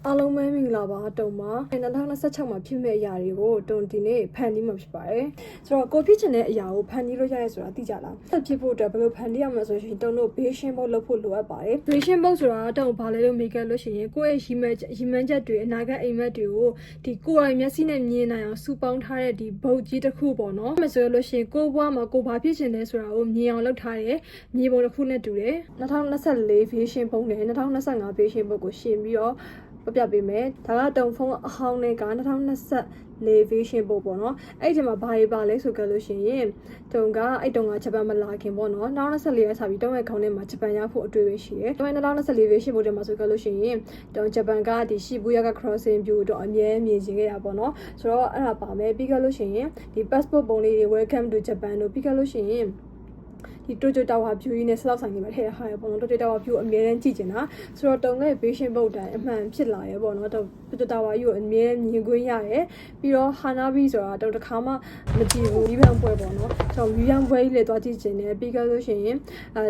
အားလုံးပဲမင်္ဂလာပါတုံမှာ2026မှာဖြစ်မဲ့အရာတွေကိုတုံဒီနေ့ဖန်တီးမှာဖြစ်ပါတယ်ဆိုတော့ကိုဖြစ်ချင်တဲ့အရာကိုဖန်တီးလို့ရရဲဆိုတာသိကြလားဆက်ဖြစ်ဖို့အတွက်ဘယ်လိုဖန်တီးရမလဲဆိုရင်တုံတို့ vision board လုပ်ဖို့လိုအပ်ပါတယ် vision board ဆိုတာတုံဘာလဲလို့မေးကြလို့ရှိရင်ကိုယ့်ရဲ့ရည်မှန်းချက်တွေအနာဂတ်အိမ်မက်တွေကိုဒီကိုယ်တိုင်မျက်စိနဲ့မြင်နိုင်အောင်စုပေါင်းထားတဲ့ဒီ board ကြီးတစ်ခုပေါ့နော်မဆိုလို့ရှိရင်ကိုယ်ဘဝမှာကိုဘာဖြစ်ချင်လဲဆိုတာကိုမြင်အောင်လုပ်ထားတဲ့မြေပုံတစ်ခုနဲ့တူတယ်2024 vision board နဲ့2025 vision board ကိုရှင်ပြီးတော့ပြပေးမယ်ဒါကတုံဖုန်းအဟောင်းတွေက2024 vision ပို့ပေါ့နော်အဲ့ဒီမှာဘာတွေပါလဲဆိုကြလို့ရှိရင်တုံကအဲ့တုံကဂျပန်မလာခင်ပေါ့နော်2024ရက်စပြီးတုံရဲ့ခေါင်းထဲမှာဂျပန်ရောက်ဖို့အတွေ့အကြုံရှိတယ်တုံရဲ့2024 vision ပို့တယ်မှာဆိုကြလို့ရှိရင်တုံဂျပန်ကဒီရှီဘူယာက crossing view တော့အမြဲမြင်ချင်ခဲ့တာပေါ့နော်ဆိုတော့အဲ့ဒါပါမယ်ပြီးကြလို့ရှိရင်ဒီ passport ပုံလေးတွေ welcome to Japan တို့ပြီးကြလို့ရှိရင်ဒီတိုကျိုတာဝါ view ကြီးနဲ့ဆက်လောက်ဆိုင်နေမှာထည့်ထားရပေါ့နော်တိုကျိုတာဝါ view အမြဲတမ်းကြည့်ချင်တာဆိုတော့တုံရဲ့ vision board တိုင်းအမှန်ဖြစ်လာရဲပေါ့နော်တိုကျိုတာဝါကြီးကိုအမြဲမြင်ခွင့်ရတယ်ပြီးတော့ Hanabi ဆိုတာတုံတစ်ခါမှမကြည့်ဘူးဒီဘန်ပွဲပေါ့နော်ဆိုတော့ view ပွဲကြီးလေသွားကြည့်ချင်တယ်ပြီးကြလို့ရှိရင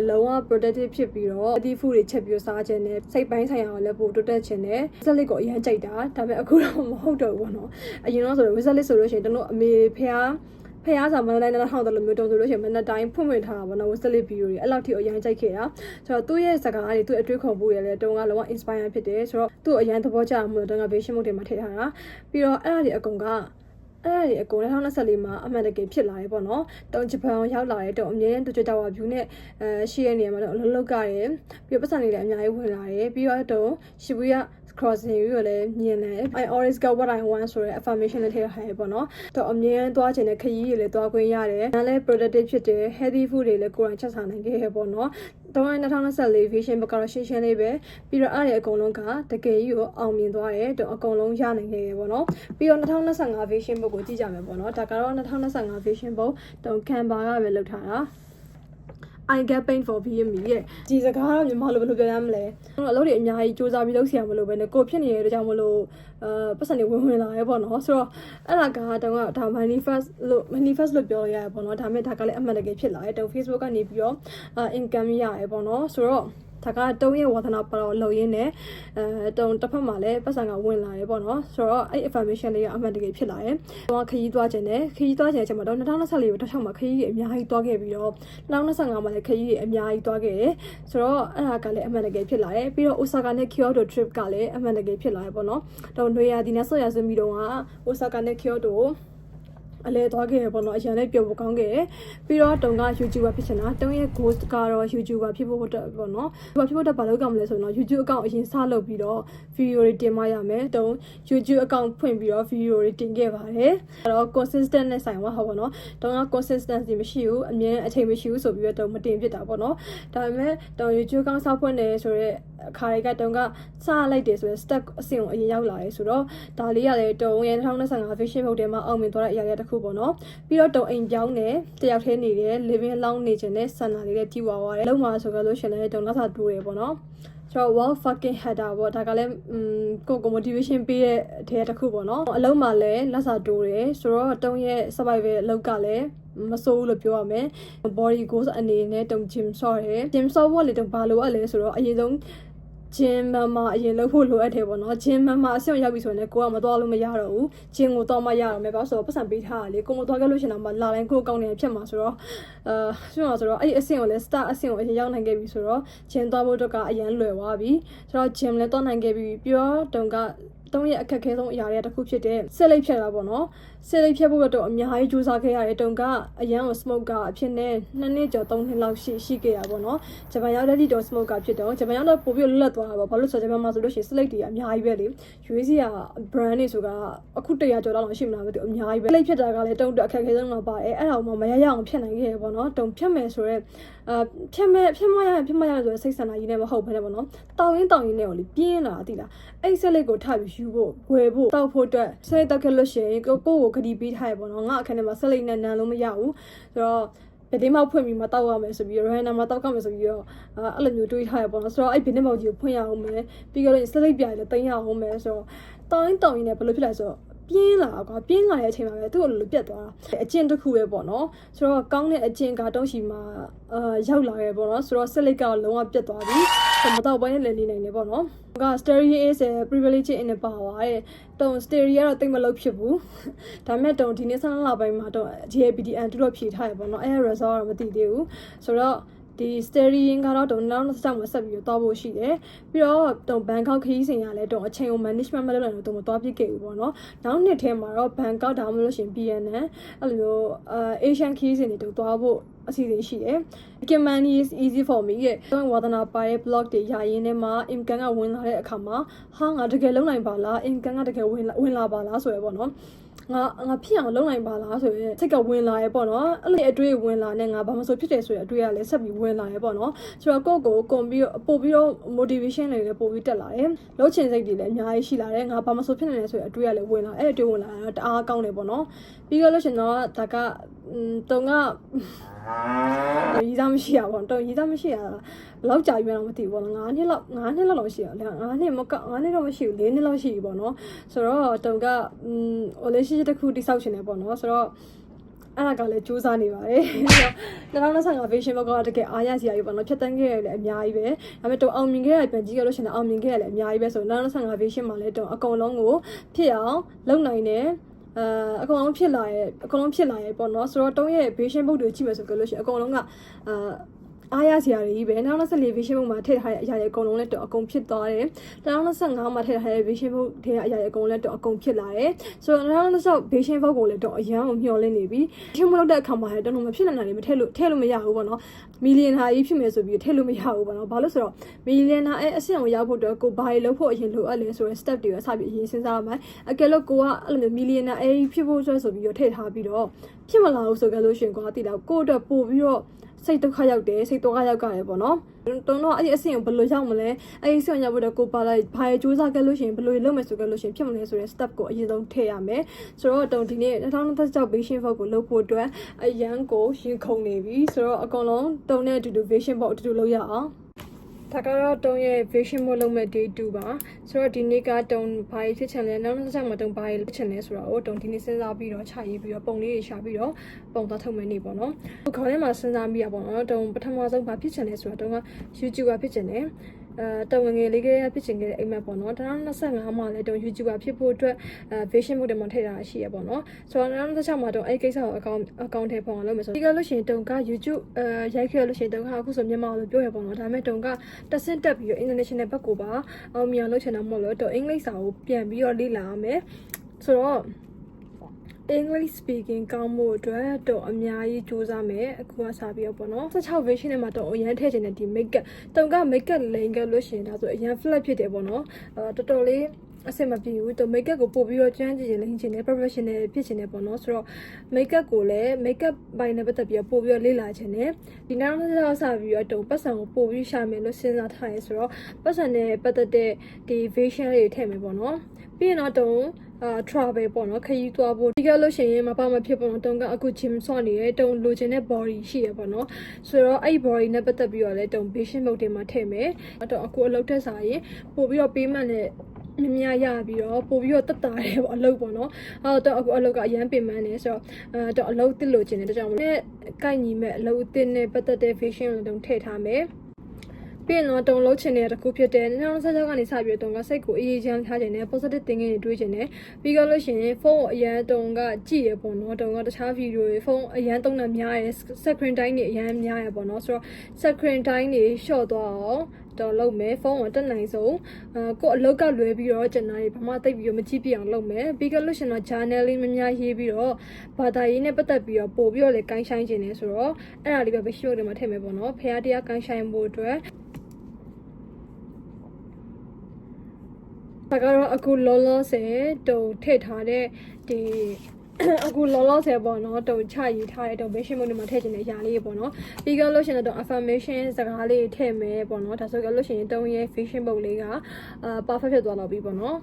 ်လုံးဝ productive ဖြစ်ပြီးတော့အသီးဖူးတွေချက်ပြီးစားချင်တယ်စိတ်ပိုင်းဆိုင်ရာကိုလည်းပို့တိုးတက်ချင်တယ် wizard list ကိုအရင်ကြိုက်တာဒါပေမဲ့အခုတော့မဟုတ်တော့ဘူးပေါ့နော်အရင်တော့ဆိုတော့ wizard list ဆိုလို့ရှိရင်တို့အမေဖះစာမန်တိုင်းနဲ့ဟောင်းတယ်လို့မျိုးတုံဆိုလို့ရှိရင်မနက်တိုင်းဖွင့်ဖွင့်ထားတာပေါ့နော် wizard list video တွေအဲ့လောက်ထိအရင်ကြိုက်ခဲ့တာဆိုတော့သူ့ရဲ့စကားတွေသူ့အတွေ့အခေါ်မှုတွေလည်းတုံကလုံးဝ inspire ဖြစ်တယ်ဆိုတော့သူ့အရင်သဘောကျမှုတုံက vision mode တွေမှာထည့်ထားတာပြီးတော့အဲ့ဒါတွေအကုန်2024မှာအမှန်တကယ်ဖြစ်လာတယ်ပေါ့နော်တုံဂျပန်ရောက်လာတယ်တုံအမြဲတမ်းတူကြတာဝါ view နဲ့ရှိရနေမှာတော့အလုပ်လုပ်ကြတယ်ပြီးတော့ပတ်စံတွေလည်းအများကြီးဝင်လာတယ်ပြီးတော့တုံရှိဘူးရcrossing view ကိုလည်းမြင်တယ် I always got what I want ဆိုတဲ့ affirmation နဲ့ထည့်ထားရပေါ့နော်တော့အမြဲသွားချင်တဲ့ခရီးတွေလည်းသွားခွင့်ရတယ်နားလည်း productive ဖြစ်တယ် healthy food တွေလည်းကိုယ်တိုင်ချက်စားနိုင်ခဲ့ရပေါ့နော်တော့2024 vision ဘက်ကတော့ရှင်းရှင်းလေးပဲပြီးတော့အဲ့ဒီအကုန်လုံးကတကယ်ကြီးကိုအောင်မြင်သွားတယ်တော့အကုန်လုံးရနိုင်ခဲ့ရပေါ့နော်ပြီးတော့2025 vision ဘက်ကိုကြည့်ကြမယ်ပေါ့နော်ဒါကတော့2025 vision ဘက်တော့ Canva ကပဲလုပ်ထားတာI get pain for being me ရဲ့ဒီစကားတော့မြန်မာလိုဘယ်လိုပြောရမလဲအလုပ်တွေအများကြီးစူးစမ်းပြီးလုပ်စီရမလို့ပဲနဲ့ကိုဖြစ်နေတဲ့ကြောင့်မလို့ပတ်စံတွေဝင်လာရဲပေါ့နော်ဆိုတော့အဲ့ဒါကတော့ဒါ manifest လို့ပြောရရပေါ့နော်ဒါပေမဲ့ဒါကလည်းအမှန်တကယ်ဖြစ်လာတယ်တော့ Facebook ကနေပြီးတော့income ရရပေါ့နော်ဆိုတော့ဒါကတုံးရဲ့ဝါသနာပါတော့လုံရင်းနဲ့တုံးတစ်ဖက်မှာလည်းပတ်စံကဝင်လာတယ်ပေါ့နော်ဆိုတော့အဲ့ information လေးကအမှန်တကယ်ဖြစ်လာတယ်။တော့ခရီးသွားခြင်းနဲ့ခရီးသွားခြင်းအချိန်မှာတော့2024ကိုတစ်ချောင်းမှာခရီးကြီးအများကြီးသွားခဲ့ပြီးတော့2025မှာလည်းခရီးကြီးအများကြီးသွားခဲ့တယ်။ဆိုတော့အဲ့ဒါကလည်းအမှန်တကယ်ဖြစ်လာတယ်။ပြီးတော့ Osaka နဲ့ Kyoto trip ကလည်းအမှန်တကယ်ဖြစ်လာတယ်ပေါ့နော်။တော့နေရာဒီနဲ့ဆော့ရစမီတော့က Osaka နဲ့ Kyotoအလဲသွားခဲ့ရပေါ့နော်အရင်လည်းပျော်ဖို့ကောင်းခဲ့ပြီးတော့တုံက YouTuber ဖြစ်ချင်တာတုံရဲ့ goal ကတော့ YouTuber ဖြစ်ဖို့တက်ပေါ့နော် YouTuber ဖြစ်ဖို့တက်ဘာလို့ကောင်းမလဲဆိုတော့ YouTube account အရင်စလုပ်ပြီးတော့ video တွေတင်မရမယ်တုံ YouTube account ဖွင့်ပြီးတော့ video တွေတင်ခဲ့ပါတယ်အဲ့တော့ consistent နဲ့ဆိုင်သွားပေါ့နော်တုံက consistency မရှိဘူးအမြဲအချိန်မရှိဘူးဆိုပြီးတော့တုံမတင်ဖြစ်တာပေါ့နော်ဒါပေမဲ့တုံ YouTube account စောက်ဖွင့်တယ်ဆိုတော့အခါတွေကတုံကစလိုက်တယ်ဆိုတော့ step အဆင့်ကိုအရင်ရောက်လာတယ်ဆိုတော့ဒါလေးရတဲ့တုံရဲ့2025 vision ဟုတ်တယ်မှာအောင်မြင်သွားတဲ့အရာတွေတစ်ခုပေါ့နော်ပြီးတော့တုံအိမ်ပြောင်းတယ်တယောက်တည်းနေတယ် living long နေခြင်းနဲ့ဆန္ဒလေးတွေပြည့်ဝသွားတယ်လုံးမှာဆိုကြလို့ရှင်လည်းတုံလက်စာတိုးတယ်ပေါ့နော်ဆိုတော့ wow fucking header ပေါ့ဒါကလည်းကို motivation ပေးတဲ့အထက်တစ်ခုပေါ့နော်အလုံးမှာလည်းလက်စာတိုးတယ်ဆိုတော့တုံရဲ့ survival အလုပ်ကလည်းမစိုးဘူးလို့ပြောရမယ် body goals အနေနဲ့တုံ gym ဆော့တယ် gym ဆော့ဖို့လေတုံဘာလို့အလဲဆိုတော့အရင်ဆုံးဂျင်းမမအရင်လုပ်ဖို့လိုအပ်တယ်ပေါ့နော်ဂျင်းမမအဆင့်ရောက်ပြီဆိုရင်လည်းကိုကမသွားလို့မရတော့ဘူးဂျင်းကိုတော့မှရတော့မယ်ပေါ့ဆိုတော့ပတ်စံပေးထားတာလေကိုမသွားခဲ့လို့ရှင်တော့မှလာတိုင်းကိုကောင်းနေဖြစ်မှာဆိုတော့ဆိုတော့အဲ့ဒီအဆင့်ကိုလည်း start အဆင့်ကိုအရင်ရောက်နိုင်ခဲ့ပြီဆိုတော့ဂျင်းသွားဖို့တော့ကအရင်လွယ်သွားပြီဆိုတော့ဂျင်းလည်းတော့နိုင်ခဲ့ပြီပြီးတော့တုံကတုံးရဲ့အခက်အခဲဆုံးအရာတွေတစ်ခုဖြစ်တဲ့ဆက်လိပ်ဖြတ်တာပေါ့နော်ဆက်လိပ်ဖြတ်ဖို့တော့အများကြီးကြိုးစားခဲ့ရတယ်တုံကအရန်ကို smoke ကအဖြစ်နဲ့2နှစ်ကျော်3နှစ်လောက်ရှိခဲ့ရပါပေါ့နော်ဂျပန်ရောက်တဲ့ဒီတော့ smoke ကဖြစ်တော့ဂျပန်ရောက်တော့ပို့ပြီးလွတ်သွားတာပေါ့ဘာလို့ဆိုဂျပန်မှာဆိုလို့ရှိရင် select တွေအများကြီးပဲလေရွေးစီရ brand တွေဆိုတာအခု100ကျော်လောက်ရှိမလားမသိဘူးအများကြီးပဲလိပ်ဖြတ်တာကလည်းတုံးအခက်အခဲဆုံးတော့ပါတယ်အဲ့ဒါကိုမရရအောင်ဖြတ်နိုင်ခဲ့ရပေါ့နော်တုံဖြတ်မယ်ဆိုတော့ဖြတ်မရဆိုတော့စိတ်ဆန္ဒကြီးနဲ့မဟုတ်ဘဲနဲ့ပေါ့နော်တောင်းရင်းနဲ့ကိုလေပြင်းလာတိလားအဲ့ဆက်လိပ်ကိုထပြီးယူဖို့ဝယ်ဖို့တောက်ဖို့အတွက်ဆက်လိပ်တောက်ခဲ့လို့ရှိရင်ကိုဂတိပေးထားရပေါ့နော်ငါအခန်းထဲမှာဆက်လိပ်နဲ့နန်လို့မရဘူးဆိုတော့ဗဒင်းမောက်ဖွင့်ပြီးမှတောက်ရမယ်ဆိုပြီးတော့ random မှာတောက်ကမယ်ဆိုပြီးတော့အဲ့လိုမျိုးတွေးထားရပေါ့နော်ဆိုတော့အဲ့ဗဒင်းမောက်ကြီးကိုဖွင့်ရအောင်မယ်ပြီးတော့ဆက်လိပ်ပြရည်လည်းတင်ရအောင်မယ်ဆိုတော့တောင်းရင်းနဲ့ဘယ်လိုဖြစ်လဲဆိုတော့ ပြင်းလာတဲ့အချိန်မှာပဲသူ့ကိုလိုပြတ်သွားတာအကျင့်တစ်ခုပဲပေါ့နော်ဆိုတော့ကောင်းတဲ့အကျင့်ကတုံးရှိမှာရောက်လာခဲ့ပေါ့နော်ဆိုတော့ဆက်လက်ကလုံးဝပြတ်သွားပြီမတော့ပိုင်းနဲ့လည်းနေနိုင်တယ်ပေါ့နော်က stereo is a privilege in the power တဲ့တုံ stereo ကတော့တိတ်မလုပ်ဖြစ်ဘူးဒါပေမဲ့တုံဒီနေ့7လပိုင်းမှာတော့ GAPDN တူတော့ဖြေထားရပေါ့နော်အဲ့ result ကတော့မသိသေးဘူးဆိုတော့ဒီ stereo ကတော့တုံနောက်တစ်ချက်မှဆက်ပြီးတော့ဖို့ရှိတယ်ပြီးတော့တုံဘန်ကောက်ခရီးစဉ်ရလဲတုံအချိန်ကို management မလုပ်နိုင်လို့တုံမသွားပြစ်ခဲ့ဘူးပေါ့နော်နောက်နှစ်ထဲမှာတော့ဘန်ကောက်ဒါမှမဟုတ်ရှင် BNN အဲ့လို Asian ခရီးစဉ်တွေတုံသွားဖို့အစီအစဉ်ရှိတယ် Making money is easy for me ရဲ့တုံဝါသနာပါတဲ့ blog တွေရရင်းနဲ့မှာ income ကဝင်လာတဲ့အခါမှာဟာငါတကယ်လုံးနိုင်ပါလား income ကတကယ်ဝင်လာပါလားဆိုရယ်ပေါ့နော်ငါဖြစ်အောင်လုပ်နိုင်ပါလားဆိုရင်စိတ်ကဝင်လာရဲပေါ့နော်အဲ့လိုအတွေ့ဝင်လာနဲ့ငါဘာမှမဆိုဖြစ်တယ်ဆိုရင်အတွေ့ရလဲဆက်ပြီးဝင်လာရဲပေါ့နော်ဆိုတော့ကိုယ့်ကိုကွန်ပြီးပို့ပြီးတော့ motivation တွေလည်းပို့ပြီးတက်လာတယ်လုပ်ချင်စိတ်တွေလည်းအများကြီးရှိလာတယ်ငါဘာမှမဆိုဖြစ်နေတယ်ဆိုရင်အတွေ့ရလဲဝင်လာအဲ့အတွေ့ဝင်လာတော့တအားကောင်းတယ်ပေါ့နော်ပြီးတော့လို့ရှင်တော့ဒါကတုံကရေးသားမရှိရပေါ့တုံရေးသားမရှိရဘယ်လောက်ကြာပြီမှတော့မသိဘူးပေါ့နော်9နှစ်လောက်ရှိရလဲ9နှစ်တော့မရှိဘူး4နှစ်လောက်ရှိပြီပေါ့နော်ဆိုတော့တုံကrelationship တစ်ခုတိဆောက်ရှင်တယ်ပေါ့နော်ဆိုတော့အဲ့ဒါကလည်းစူးစမ်းနေပါတယ်2025 vision ဘောကတကယ်အားရစရာကြီးပေါ့နော်ဖြတ်တန်းခဲ့ရလည်းအများကြီးပဲဒါပေမဲ့တုံအောင်မြင်ခဲ့ရပြန်ကြည့်ရလို့ရှင်အောင်မြင်ခဲ့ရလည်းအများကြီးပဲဆိုတော့2025 vision မှာလည်းတုံအကုန်လုံးကိုဖြစ်အောင်လုပ်နိုင်တယ်အကုန်လုံးဖြစ်လာရဲ့ပေါ့နော်ဆိုတော့တုံးရဲ့ vision ဘုတ်တွေကြည့်မယ်ဆိုကြလို့ရှိရင်အကုန်လုံးကအားရစရာတွေကြီးပဲ2024 vision ဘုတ်မှာထည့်ထားတဲ့အရာတွေအကုန်လုံးလည်းတော့အကုန်ဖြစ်သွားတယ်2025မှာထည့်ထားတဲ့ vision ဘုတ်ထဲကအရာတွေအကုန်လည်းတော့အကုန်ဖြစ်လာတယ်ဆိုတော့2026 vision ဘုတ်ကိုလည်းတော့အရန်ကိုမျှော်လင့်နေပြီရှင်းမလုပ်တဲ့အခါမှာလည်းတော့မဖြစ်နိုင်တယ်မထည့်လို့မရဘူးပေါ့နော်မီလီယံနာကြီးဖြစ်မယ်ဆိုပြီးထည့်လို့မရဘူးပေါ့နော်ဘာလို့ဆိုတော့မီလီယံနာအဆင့်ကိုရောက်ဖို့အတွက်ကိုဘာတွေလုပ်ဖို့အရင်လိုအပ်လဲဆိုတော့ step တွေပဲစပြီးအရင်စဉ်းစားရမယ်အကယ်လို့ကိုကအဲ့လိုမျိုးမီလီယံနာဖြစ်ဖို့ဆိုပြီးတော့ထည့်ထားပြီးတော့ဖြစ်မလာဘူးဆိုကြလို့ရှိရင်ကိုကတိတော့ကိုအတွက်ပို့ပြီးတော့စိတ်ဒုက္ခရောက်တယ်စိတ်တော့ရောက်ကြတယ်ပေါ့နော်တုံတော့အဲ့ဒီအဆင့်ကိုဘယ်လိုရောက်မလဲအဲ့ဒီအဆင့်ကိုရောက်ဖို့တော့ကိုပါလိုက်ဘာကြိုးစားခဲ့လို့ရှိရင်ဘယ်လိုလုပ်မယ်ဆိုကြလို့ရှိရင်ဖြစ်မလဲဆိုတဲ့ step ကိုအရင်ဆုံးထည့်ရမယ်ဆိုတော့တုံဒီနေ့2026 vision board ကိုလုပ်ဖို့အတွက်အရန်ကိုရင်ခုန်နေပြီဆိုတော့အကုန်လုံးတုံနဲ့အတူတူ vision board အတူတူလုပ်ရအောင်ဒါကတော့တုံရဲ့ vision board လုပ်မဲ့ day 2ပါဆိုတော့ဒီနေ့ကတုံဘာဖြစ်ချင်လဲနောက်တစ်ချက်မှာတုံဘာလုပ်ချင်လဲဆိုတာကိုတုံဒီနေ့စဉ်းစားပြီးတော့ခြာရေးပြီးတော့ပုံလေးတွေရှာပြီးတော့ပုံသားထုတ်မယ်နေပေါ့နော်ခေါင်းထဲမှာစဉ်းစားမိရပေါ့နော်တုံပထမဆုံးဘာဖြစ်ချင်လဲဆိုတာတုံက YouTuber ဖြစ်ချင်တယ်တုံငယ်လေးကဖြစ်ချင်ခဲ့တဲ့အိမ်မက်ပေါ့နော်2025မှာလည်းတုံ YouTuber ဖြစ်ဖို့အတွက်vision board တွေမှာထည့်ထားတာရှိရပေါ့နော်ဆိုတော့2026မှာတုံအဲ့ကိစ္စကိုအကောင့်ထဲပုံအောင်လုပ်မယ်ဆိုဒီကလို့ရှိရင်တုံက YouTube ရိုက်ခဲ့လို့ရှိရင်တုံကအခုဆိုမြန်မာလိုပြောရပေါ့နော်ဒါပေမဲ့တုံကတက်ဆင့်တက်ပြီးတော့ international ဘက်ကိုပါအောင်မြင်လုပ်ချင်တာမဟုတ်လို့တုံအင်္ဂလိပ်စာကိုပြန်ပြီးတော့လေ့လာရမယ်ဆိုတော့ English speaking ကောင်းဖို့အတွက်တော့အများကြီးစူးစမ်းမယ်အခုကစပြီးတော့ပေါ့နော်16 version နဲ့မှာတော့အရင်ထည့်ချင်တဲ့ဒီ makeup တုံက makeup လိန်ကလို့ရှိရင်ဒါဆိုအရင် flat ဖြစ်တယ်ပေါ့နော်တော်တော်လေးအဆင်မပြေဘူးတော့ makeup ကိုပို့ပြီးတော့ကျွမ်းကျင်လိမ့်ချင်တယ် professional ဖြစ်ချင်တယ်ပေါ့နော်ဆိုတော့ makeup ကိုလည်း makeup ဘိုင်းနဲ့ပတ်သက်ပြီးတော့ပို့ပြီးတော့လေ့လာချင်တယ်ဒီနောက်တော့စပြီးတော့တုံပတ်စံကိုပို့ပြီးရှာမယ်လို့စဉ်းစားထားရဲဆိုတော့ပတ်စံနဲ့ပတ်သက်တဲ့ဒီ version လေးတွေထည့်မယ်ပေါ့နော်ပြီးရင်တော့တုံtravel ပေါ့နော်ခရီးသွားဖို့ဒီကလို့ရှိရင်မပါမဖြစ်ပေါ့နော်တုံကအခု gym ဆော့နေတယ်တုံလိုချင်တဲ့ body ရှိရပေါ့နော်ဆိုတော့အဲ့ body နဲ့ပတ်သက်ပြီးတော့လည်းတုံ vision board တွေမှာထည့်မယ်တော့အခုအလုပ်တက်စားရင်ပို့ပြီးတော့ payment နဲ့မြင်ရပြီးတော့ပို့ပြီးတော့တက်တာတယ်ပေါ့အလုပ်ပေါ့နော်တော့အခုအလုပ်ကအရန်ပင်ပန်းနေဆိုတော့တော့အလုပ်တစ်လိုချင်တယ်တကြောင်နဲ့ကိုက်ညီမဲ့အလုပ်အသစ်နဲ့ပတ်သက်တဲ့ vision ကိုတုံထည့်ထားမယ်ပြီးတော့တုံလုံးချင်တဲ့တခုဖြစ်တဲ့2026ကနေစပြီးတော့တုံကစိတ်ကိုအေးအေးချမ်းထားခြင်းနဲ့ positive thinking တွေတွေးခြင်းနဲ့ပြီးတော့လို့ရှိရင်ဖုန်းအရန်တုံကကြည့်ရပေါ့နော်တုံကတခြားဗီဒီယိုတွေဖုန်းအရန်သုံးတာများရယ် screen time တွေအရန်များရယ်ပေါ့နော်ဆိုတော့ screen time တွေ short သွားအောင်တော့လုပ်မယ်ဖုန်းကိုတက်နိုင်ဆုံးကိုအလောက်ကလွယ်ပြီးတော့ကျွန်တော်ဘာမှသိပြီးတော့မကြည့်ပြအောင်လုပ်မယ်ပြီးတော့လို့ရှင်တော့ journaling များရေးပြီးတော့ဘာသာရေးနဲ့ပတ်သက်ပြီးတော့ပို့ပြီးတော့လေကိုင်းဆိုင်ခြင်းနဲ့ဆိုတော့အဲ့ဒါလေးပဲရှို့တယ်မှာထည့်မယ်ပေါ့နော်ဖះတရားကိုင်းဆိုင်ဖို့အတွက်ဒါကတော့အခုလောလောဆယ်တုံထည့်ထားတဲ့ဒီအခုလောလောဆယ်ပေါ့နော်တုံချရေးထားတဲ့တုံ vision board တွေမှာထည့်ချင်တဲ့အရာလေးပေါ့နော်ပြီးကြလို့ရှိရင်တုံ affirmation စကားလေးထည့်မယ်ပေါ့နော်ဒါဆိုကြလို့ရှိရင်တုံရဲ့ vision board လေးကperfect ဖြစ်သွားတော့ပြီပေါ့နော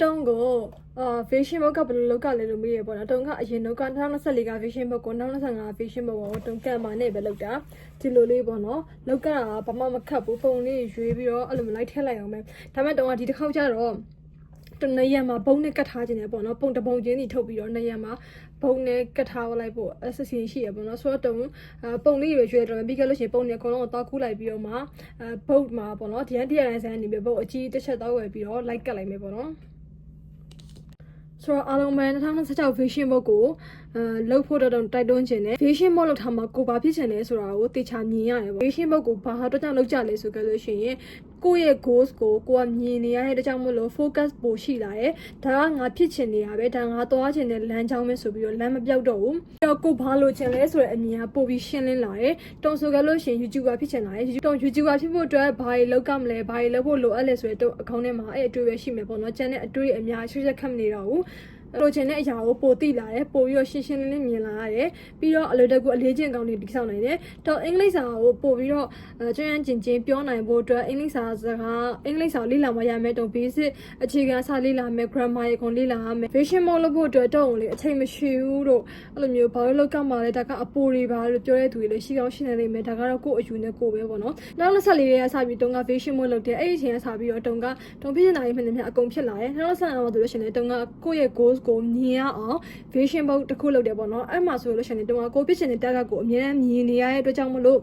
်တုံကို vision book ကဘယ်လိုလောက်ကလဲလို့မေးရပေါ့နော်တုံကအရင်တော့2024က vision book ကို2025 vision book ကိုတုံကံမာနဲ့ပဲလောက်တာဒီလိုလေးပေါ့နော်လောက်ကဘာမှမခတ်ဘူးပုံလေးရွေးပြီးတော့အဲ့လိုမလိုက်ထည့်လိုက်အောင်ပဲဒါမဲ့တုံကဒီတစ်ခေါက်ကျတော့တနရက်မှာဘုံနဲ့ကတ်ထားခြင်းနဲ့ပေါ့နော်ပုံတပုံချင်းစီထုတ်ပြီးတော့နှစ်ရက်မှာဘုံနဲ့ကတ်ထားလိုက်ဖို့အစီအစဉ်ရှိရပေါ့နော်ဆိုတော့တုံပုံလေးရွေးတော့ပြီးခဲ့လို့ရှိရင်ပုံနဲ့အကုန်လုံးကိုတောက်ကူးလိုက်ပြီးတော့မှဘုတ်မှာပေါ့နော်ဒီတိုင်းဆန်းနေပြီဘုတ်အကြီးတစ်ချက်တော့ဝယ်ပြီးတော့လိုက်ကတ်လိုက်မယ်ပေါ့နော်ဆိုတော့အားလုံးပဲ2026 vision book ကိုလောက်ဖို့တော့တိုက်တွန်းခြင်းနဲ့ vision book လောက်ထားမှာကိုဘာဖြစ်ချင်လဲဆိုတာကိုတေချာမြင်ရတယ်ပေါ့ vision book ကိုဘာတော့ကြောင့်လောက်ကြလဲဆိုကြလို့ရှိရင်ကိုယ့်ရဲ့ goals ကိုကိုကမြင်နေရတဲ့အတွက်ကြောင့်မို့လို့ focus ပိုရှိလာတယ်ဒါကငါဖြစ်ချင်နေရပဲဒါငါသွားချင်တဲ့လမ်းကြောင်းပဲဆိုပြီးတော့လမ်းမပြောက်တော့ဘူးအဲ့တော့ကိုဘာလို့ချင်လဲဆိုတဲ့အမြင်ကပိုပြီးရှင်းလင်းလာတယ်တုံဆိုကြလို့ရှိရင် YouTuber ဖြစ်ချင်လာတယ် YouTuber ဖြစ်ဖို့အတွက်ဘာတွေလောက်ကမလဲဘာတွေလုပ်ဖို့လိုအပ်လဲဆိုတဲ့အကောင့်ထဲမှာအဲ့အတွေ့ပဲရှိမယ်ပေါ့နော်ကျန်တဲ့အတွေ့အများဆွချက်ခတ်မနေတော့ဘူးလိုချင်တဲ့အရာကိုပိုသိလာတယ်ပိုပြီးတော့ရှင်းရှင်းလင်းလင်းမြင်လာရတယ်ပြီးတော့အလွယ်တကူအလေးချင်းကောင်းတွေတိစောက်နိုင်တယ်တော့အင်္ဂလိပ်စာကိုပိုပြီးတော့ကျွမ်းကျင်ချင်းပြောနိုင်ဖို့အတွက်အင်္ဂလိပ်စာစကားအင်္ဂလိပ်စာလေ့လာမှရမယ်တော့ basic အခြေခံစာလေ့လာမယ် grammar ကိုလေ့လာရမယ် vision book လုပ်ဖို့အတွက်တော့လေအချိန်မရှိဘူးတို့အဲ့လိုမျိုးဘာလို့လောက်ကမှလဲဒါကအပိုတွေပါလို့ပြောတဲ့သူတွေလည်းရှိကောင်းရှိနေလိမ့်မယ်ဒါကတော့ကိုယ့်အယူနဲ့ကိုယ်ပဲပေါ့နော်နောက်24လေးတွေကစပြီးတုံးက vision book လုပ်တယ်အဲ့ဒီအချိန်ကစပြီးတော့တုံးဖြစ်နေတာကြီးမှန်တယ်များအကုန်ဖြစ်လာတယ်နောက်25မှာဆိုလို့ရှိရင်တုံးကကိုယ့်ရဲ့ goals ကိုမြင်ရအောင် vision book တစ်ခုလုပ်တယ်ပေါ့နော်အဲ့မှာဆိုလို့ရှိရင်တုံးကကိုဖြစ်ချင်တဲ့တက်ကကိုအများနဲ့မြင်နေရတဲ့အတွက်ကြောင့်မလို့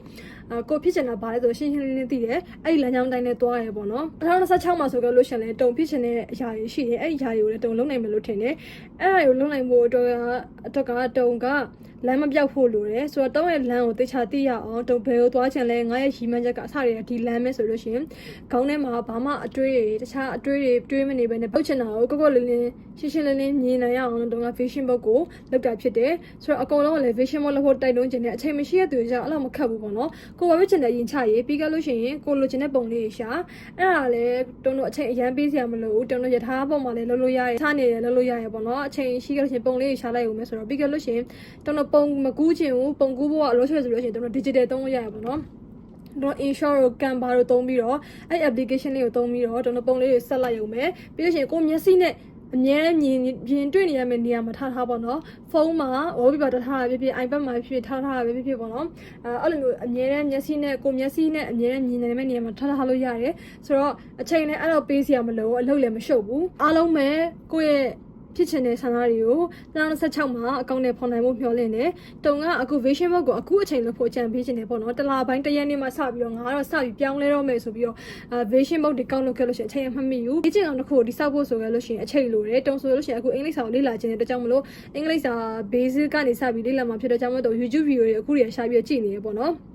ကိုဖြစ်ချင်တာဘာလဲဆိုရှင်းရှင်းလင်းလင်းသိတယ်အဲ့ဒီလမ်းကြောင်းတိုင်းနဲ့သွားရဲပေါ့နော်2026မှာဆိုကြလို့ရှိရင်လည်းတုံဖြစ်ချင်တဲ့အရာတွေရှိတယ်အဲ့ဒီအရာတွေကိုလည်းတုံလုံးနိုင်မယ်လို့ထင်တယ်အဲ့ဒါကိုလုံးနိုင်ဖို့အတွက်ကတုံကလမ်းမပြောက်ဖို့လိုတယ်ဆိုတော့တောင်းရဲ့လမ်းကိုတေချာသိရအောင်တုံဘယ်ကိုသွားချင်လဲငါရဲ့ရီမန်းချက်ကအစတွေကဒီလမ်းပဲဆိုလို့ရှိရင်ခေါင်းထဲမှာဘာမှအတွေးတွေတခြားအတွေးတွေတွေးမနေဘဲနဲ့ပုတ်ချင်တာကိုကိုလင်းလင်းရှင်းရှင်းလင်းလင်းမြင်နိုင်ရအောင်တုံက vision book ကိုလုပ်တာဖြစ်တယ်ဆိုတော့အကုန်လုံးကလည်း vision book လုပ်ဖို့တိုက်တွန်းခြင်းနဲ့အချိန်မရှိတဲ့သူတွေကြောင့်အဲ့လိုမခက်ဘူးပေါ့နော်ကိုဘာဖြစ်ချင်တဲ့ရင်ချရေးပြီးကြလို့ရှိရင်ကိုလိုချင်တဲ့ပုံလေးရှာအဲ့ဒါလည်းတုံတို့အချိန်အရန်ပေးစရာမလိုဘူးတုံတို့ရထားပုံမှာလည်းလုပ်လို့ရတယ်ထားနေတယ်လုပ်လို့ရတယ်ပေါ့နော်အချိန်ရှိကြလို့ရှိရင်ပုံလေးရှာလိုက်ဦးမယ်ဆိုတော့ပြီးကြလို့ရှိရင်တုံတို့ပုံမကူးချင်ဘူးပုံကူးဖို့ကအလို့ဆိုလို့ရှိရင်တုံတို့ digital သုံးလို့ရတယ်ပေါ့နော်တော့ insure ကို Canva ကိုသုံးပြီးတော့အဲ့ application လေးကိုသုံးပြီးတော့တုံတို့ပုံလေးတွေဆက်လိုက်ရုံပဲပြီးလို့ရှိရင်ကိုမျက်စိနဲ့အမြဲမြင်တွေ့နေရမယ့်နေရာမှာထားပါတော့ဖုန်းမှာ wallpaper ထားတာဖြစ်ဖြစ် iPad မှာဖြစ်ထားတာပဲဖြစ်ဖြစ်ပေါ့နော်အဲ့လိုမျိုးအမြဲတမ်းမျက်စိနဲ့ကိုမျက်စိနဲ့အမြဲတမ်းမြင်နေမယ့်နေရာမှာထားလို့ရတယ်ဆိုတော့အချိန်နဲ့အဲ့တော့ပေးစီရမလို့အလုပ်လည်းမရှုပ်ဘူးအားလုံးပဲကိုယ့်ရဲ့ဖြစ်ချင်တဲ့ဆန္ဒတွေကို2026မှာအကောင့်နဲ့ဖော်နိုင်ဖို့မျှော်လင့်တယ်။တုံကအခု vision book ကိုအခုအချိန်လို့ဖို့အကြံပေးချင်တယ်ပေါ့နော်။တစ်လပိုင်းတစ်ရက်နေ့မှစပြီးတော့ငါကတော့စပြီးပြောင်းလဲတော့မယ်ဆိုပြီးတော့vision book ဒီကောက်လုပ်ခဲ့လို့ရှိရင်အချိန်မှမမိဘူး။ဒီချိန်အောင်တစ်ခုကိုဒီစောက်ဖို့ဆိုခဲ့လို့ရှိရင်အချိန်လိုတယ်။တုံဆိုလို့ရှိရင်အခုအင်္ဂလိပ်စာကိုလေ့လာခြင်းတဲ့အတွက်ကြောင့်မလို့အင်္ဂလိပ်စာ basic ကနေစပြီးလေ့လာမှာဖြစ်တဲ့ကြောင့်မလို့ YouTube video တွေအခုတွေရှာပြီးကြည့်နေရပေါ့နော်။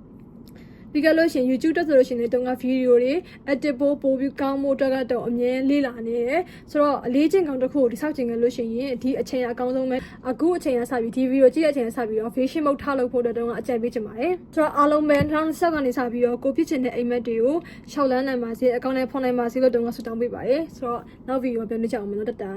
ပြီးကြလို့ရှိရင် YouTube တက်ဆိုလို့ရှိရင်တုံကဗီဒီယိုတွေ edit ပို့ပြီးကောင်းဖို့အတွက်ကတော့အမြဲလေ့လာနေတယ်ဆိုတော့အလေးချင်းကောင်းတစ်ခုကိုဒီဆောက်ကျင်ကြလို့ရှိရင်ဒီအချိန်အကောင်းဆုံးပဲအခုအချိန်ကစပြီးဒီဗီဒီယိုကြည့်တဲ့အချိန်ကစပြီးတော့ vision book ထားလုပ်ဖို့အတွက်တုံကအကြံပေးချင်ပါတယ်ဆိုတော့အားလုံးပဲ2026ကနေစပြီးတော့ကိုဖြစ်ချင်တဲ့အိမ်မက်တွေကို6လမ်းနိုင်ပါစေအကောင့်နဲ့ဖော်နိုင်ပါစေလို့တုံကဆုတောင်းပေးပါတယ်ဆိုတော့နောက်ဗီဒီယိုပြန်တွေ့ကြအောင်မလို့တတာ